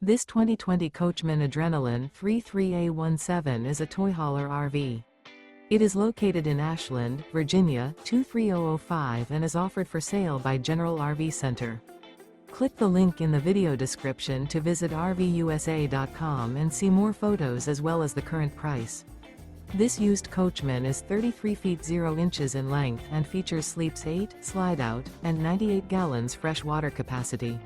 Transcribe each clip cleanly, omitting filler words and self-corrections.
This 2020 Coachmen Adrenaline 33A17 is a toy hauler RV. It is located in Ashland, Virginia, 23005 and is offered for sale by General RV Center. Click the link in the video description to visit RVUSA.com and see more photos as well as the current price. This used Coachman is 33 feet 0 inches in length and features sleeps 8, slide-out, and 98 gallons fresh water capacity.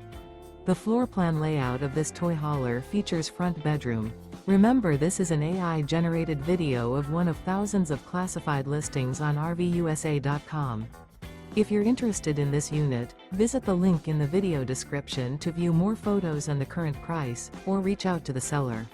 The floor plan layout of this toy hauler features front bedroom. Remember, this is an AI-generated video of one of thousands of classified listings on RVUSA.com. If you're interested in this unit, visit the link in the video description to view more photos and the current price, or reach out to the seller.